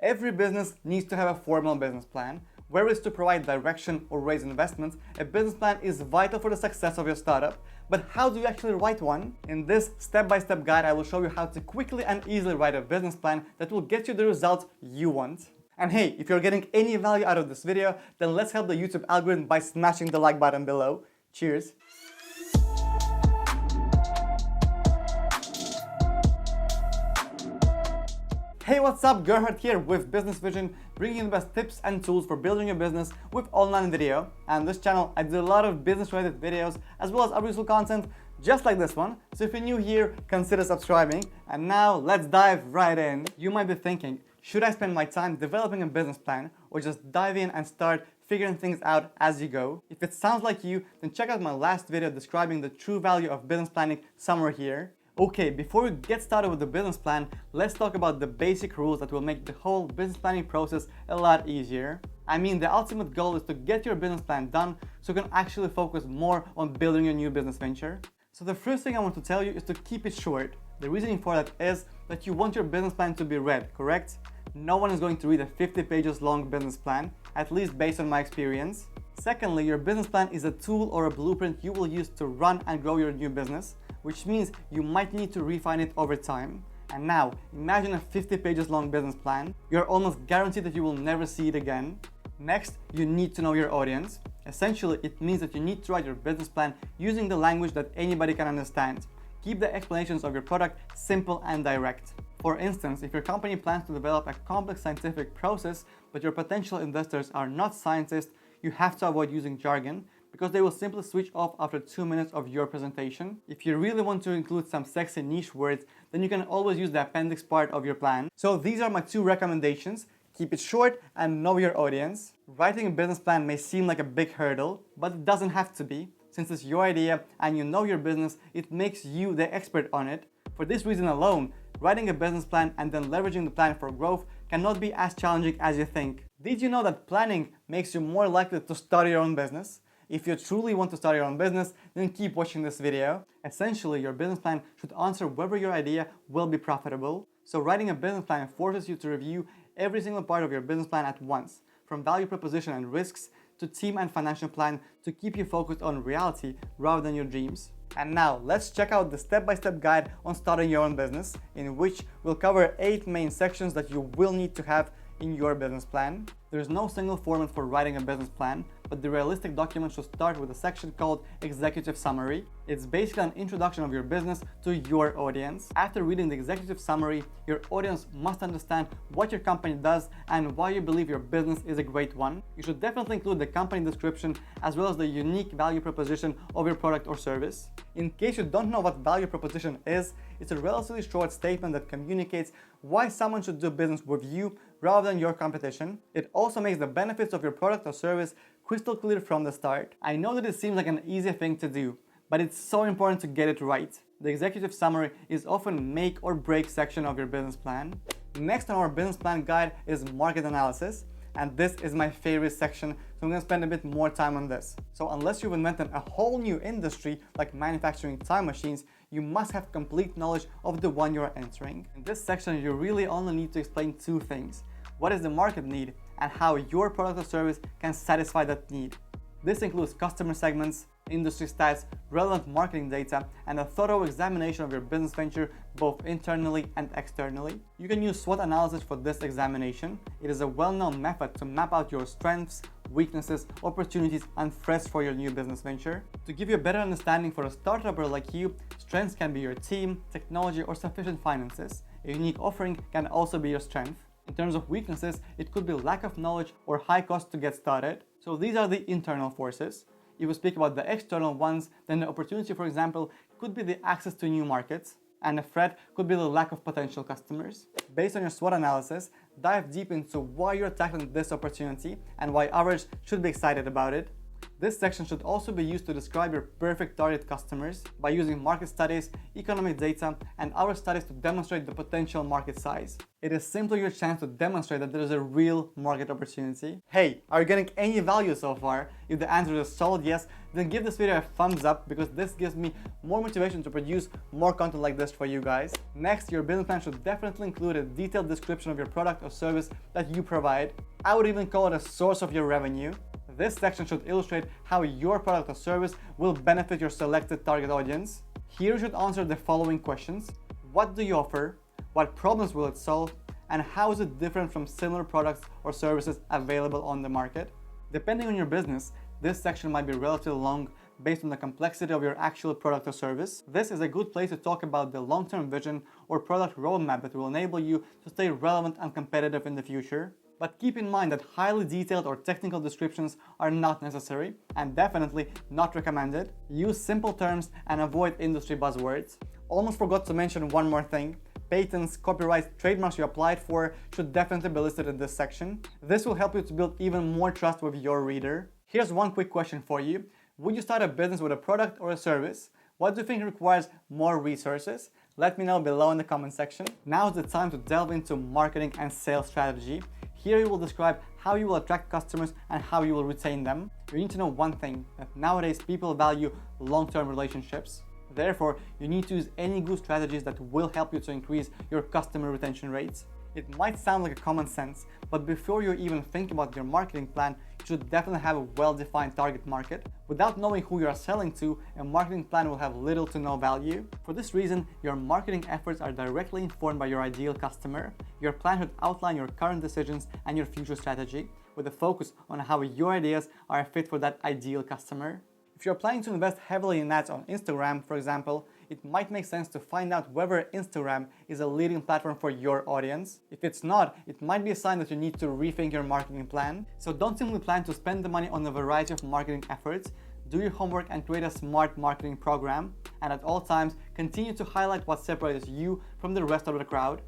Every business needs to have a formal business plan. Whereas to provide direction or raise investments, a business plan is vital for the success of your startup. But how do you actually write one? In this step-by-step guide, I will show you how to quickly and easily write a business plan that will get you the results you want. And hey, if you're getting any value out of this video, then let's help the YouTube algorithm by smashing the like button below. Cheers! Hey, what's up? Gerhard here with Business Vision, bringing you the best tips and tools for building a business with online video. And this channel, I do a lot of business-related videos as well as other useful content just like this one. So if you're new here, consider subscribing. And now let's dive right in. You might be thinking, should I spend my time developing a business plan or just dive in and start figuring things out as you go? If it sounds like you, then check out my last video describing the true value of business planning somewhere here. Okay, before we get started with the business plan, let's talk about the basic rules that will make the whole business planning process a lot easier. I mean, the ultimate goal is to get your business plan done so you can actually focus more on building your new business venture. So the first thing I want to tell you is to keep it short. The reasoning for that is that you want your business plan to be read, correct? No one is going to read a 50 pages long business plan, at least based on my experience. Secondly, your business plan is a tool or a blueprint you will use to run and grow your new business, which means you might need to refine it over time. And now, imagine a 50 pages long business plan. You're almost guaranteed that you will never see it again. Next, you need to know your audience. Essentially, it means that you need to write your business plan using the language that anybody can understand. Keep the explanations of your product simple and direct. For instance, if your company plans to develop a complex scientific process, but your potential investors are not scientists, you have to avoid using jargon, because they will simply switch off after 2 minutes of your presentation. If you really want to include some sexy niche words, then you can always use the appendix part of your plan. So these are my two recommendations. Keep it short and know your audience. Writing a business plan may seem like a big hurdle, but it doesn't have to be. Since it's your idea and you know your business, it makes you the expert on it. For this reason alone, writing a business plan and then leveraging the plan for growth cannot be as challenging as you think. Did you know that planning makes you more likely to start your own business? If you truly want to start your own business, then keep watching this video. Essentially, your business plan should answer whether your idea will be profitable. So writing a business plan forces you to review every single part of your business plan at once, from value proposition and risks to team and financial plan, to keep you focused on reality rather than your dreams. And now let's check out the step-by-step guide on starting your own business, in which we'll cover 8 main sections that you will need to have in your business plan. There's no single format for writing a business plan, but the realistic document should start with a section called Executive Summary. It's basically an introduction of your business to your audience. After reading the Executive Summary, your audience must understand what your company does and why you believe your business is a great one. You should definitely include the company description as well as the unique value proposition of your product or service. In case you don't know what value proposition is, it's a relatively short statement that communicates why someone should do business with you rather than your competition. It also makes the benefits of your product or service crystal clear from the start. I know that it seems like an easy thing to do, but it's so important to get it right. The executive summary is often make or break section of your business plan. Next on our business plan guide is market analysis, and this is my favorite section, so I'm going to spend a bit more time on this. So unless you've invented a whole new industry like manufacturing time machines, you must have complete knowledge of the one you're entering. In this section, you really only need to explain 2 things. What is the market need and how your product or service can satisfy that need. This includes customer segments, industry stats, relevant marketing data, and a thorough examination of your business venture both internally and externally. You can use SWOT analysis for this examination. It is a well-known method to map out your strengths, weaknesses, opportunities, and threats for your new business venture. To give you a better understanding for a startuper like you, strengths can be your team, technology, or sufficient finances. A unique offering can also be your strength. In terms of weaknesses, it could be lack of knowledge or high cost to get started. So these are the internal forces. If we speak about the external ones, then the opportunity, for example, could be the access to new markets, and a threat could be the lack of potential customers. Based on your SWOT analysis, dive deep into why you're tackling this opportunity and why others should be excited about it. This section should also be used to describe your perfect target customers by using market studies, economic data, and other studies to demonstrate the potential market size. It is simply your chance to demonstrate that there is a real market opportunity. Hey, are you getting any value so far? If the answer is a solid yes, then give this video a thumbs up because this gives me more motivation to produce more content like this for you guys. Next, your business plan should definitely include a detailed description of your product or service that you provide. I would even call it a source of your revenue. This section should illustrate how your product or service will benefit your selected target audience. Here you should answer the following questions. What do you offer? What problems will it solve? And how is it different from similar products or services available on the market? Depending on your business, this section might be relatively long based on the complexity of your actual product or service. This is a good place to talk about the long-term vision or product roadmap that will enable you to stay relevant and competitive in the future. But keep in mind that highly detailed or technical descriptions are not necessary and definitely not recommended. Use simple terms and avoid industry buzzwords. Almost forgot to mention one more thing. Patents, copyrights, trademarks you applied for should definitely be listed in this section. This will help you to build even more trust with your reader. Here's one quick question for you. Would you start a business with a product or a service? What do you think requires more resources? Let me know below in the comment section. Now is the time to delve into marketing and sales strategy. Here you will describe how you will attract customers and how you will retain them. You need to know one thing, that nowadays people value long-term relationships. Therefore, you need to use any good strategies that will help you to increase your customer retention rates. It might sound like a common sense, but before you even think about your marketing plan, you should definitely have a well-defined target market. Without knowing who you are selling to, a marketing plan will have little to no value. For this reason, your marketing efforts are directly informed by your ideal customer. Your plan should outline your current decisions and your future strategy, with a focus on how your ideas are a fit for that ideal customer. If you're planning to invest heavily in ads on Instagram, for example, it might make sense to find out whether Instagram is a leading platform for your audience. If it's not, it might be a sign that you need to rethink your marketing plan. So don't simply plan to spend the money on a variety of marketing efforts. Do your homework and create a smart marketing program. And at all times, continue to highlight what separates you from the rest of the crowd.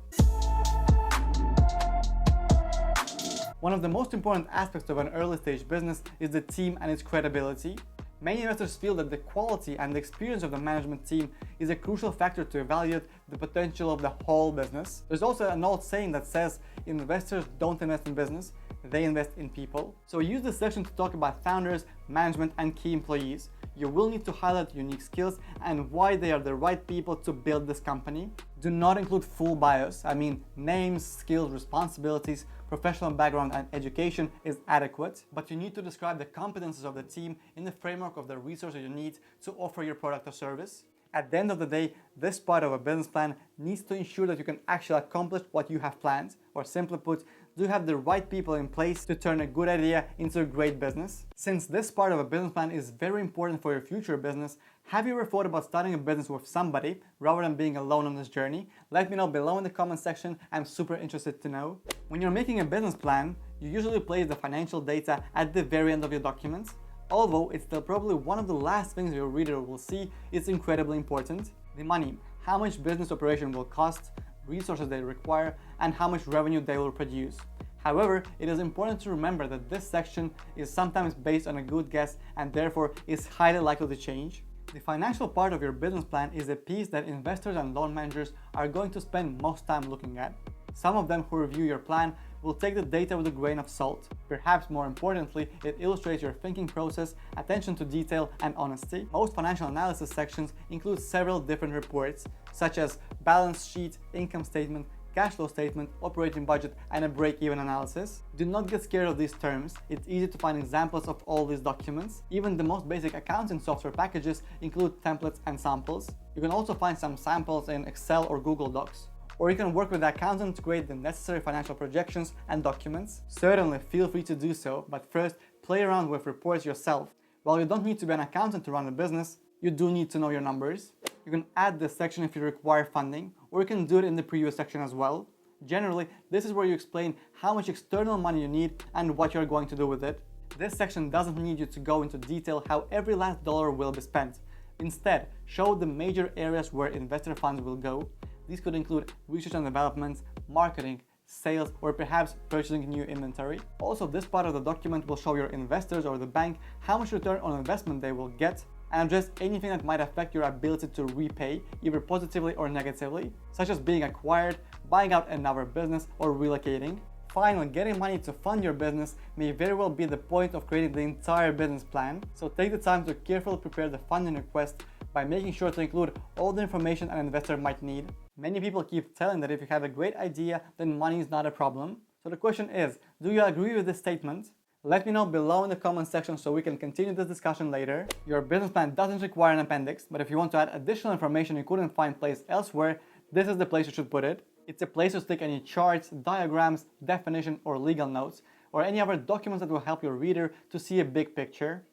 One of the most important aspects of an early stage business is the team and its credibility. Many investors feel that the quality and the experience of the management team is a crucial factor to evaluate the potential of the whole business. There's also an old saying that says, investors don't invest in business, they invest in people. So use this section to talk about founders, management, and key employees. You will need to highlight unique skills and why they are the right people to build this company. Do not include full bios. I mean, names, skills, responsibilities, professional background, and education is adequate, but you need to describe the competences of the team in the framework of the resources you need to offer your product or service. At the end of the day, this part of a business plan needs to ensure that you can actually accomplish what you have planned, or simply put, do you have the right people in place to turn a good idea into a great business? Since this part of a business plan is very important for your future business, have you ever thought about starting a business with somebody rather than being alone on this journey? Let me know below in the comment section. I'm super interested to know. When you're making a business plan, you usually place the financial data at the very end of your documents. Although it's still probably one of the last things your reader will see, it's incredibly important. The money, how much business operation will cost, resources they require, and how much revenue they will produce. However, it is important to remember that this section is sometimes based on a good guess and therefore is highly likely to change. The financial part of your business plan is a piece that investors and loan managers are going to spend most time looking at. Some of them who review your plan will take the data with a grain of salt. Perhaps more importantly, it illustrates your thinking process, attention to detail, and honesty. Most financial analysis sections include several different reports, such as balance sheet, income statement, cash flow statement, operating budget, and a break-even analysis. Do not get scared of these terms. It's easy to find examples of all these documents. Even the most basic accounting software packages include templates and samples. You can also find some samples in Excel or Google Docs. Or you can work with the accountant to create the necessary financial projections and documents. Certainly feel free to do so, but first play around with reports yourself. While you don't need to be an accountant to run a business, you do need to know your numbers. You can add this section if you require funding, or you can do it in the previous section as well. Generally, this is where you explain how much external money you need and what you're going to do with it. This section doesn't need you to go into detail how every last dollar will be spent. Instead, show the major areas where investor funds will go. These could include research and development, marketing, sales, or perhaps purchasing new inventory. Also, this part of the document will show your investors or the bank how much return on investment they will get. and address anything that might affect your ability to repay, either positively or negatively, such as being acquired, buying out another business, or relocating. Finally, getting money to fund your business may very well be the point of creating the entire business plan, so take the time to carefully prepare the funding request by making sure to include all the information an investor might need. Many people keep telling that if you have a great idea, then money is not a problem. So the question is, do you agree with this statement? Let me know below in the comment section so we can continue this discussion later. Your business plan doesn't require an appendix, but if you want to add additional information you couldn't find placed elsewhere, this is the place you should put it. It's a place to stick any charts, diagrams, definition, or legal notes, or any other documents that will help your reader to see a big picture.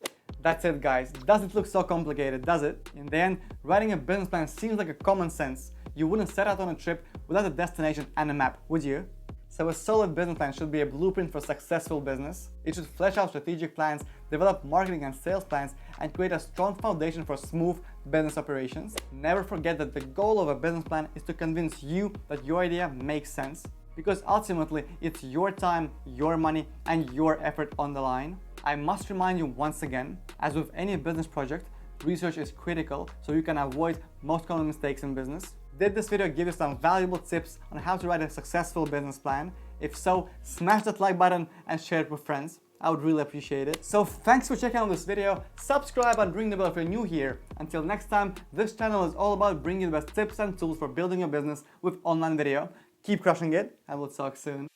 That's it, guys. Does it look so complicated, does it? In the end, writing a business plan seems like a common sense. You wouldn't set out on a trip without a destination and a map, would you? So a solid business plan should be a blueprint for successful business. It should flesh out strategic plans, develop marketing and sales plans, and create a strong foundation for smooth business operations. Never forget that the goal of a business plan is to convince you that your idea makes sense, because ultimately it's your time, your money, and your effort on the line. I must remind you once again, as with any business project, research is critical so you can avoid most common mistakes in business. Did this video give you some valuable tips on how to write a successful business plan? If so, smash that like button and share it with friends. I would really appreciate it. So thanks for checking out this video. Subscribe and ring the bell if you're new here. Until next time, this channel is all about bringing you the best tips and tools for building your business with online video. Keep crushing it, and we'll talk soon.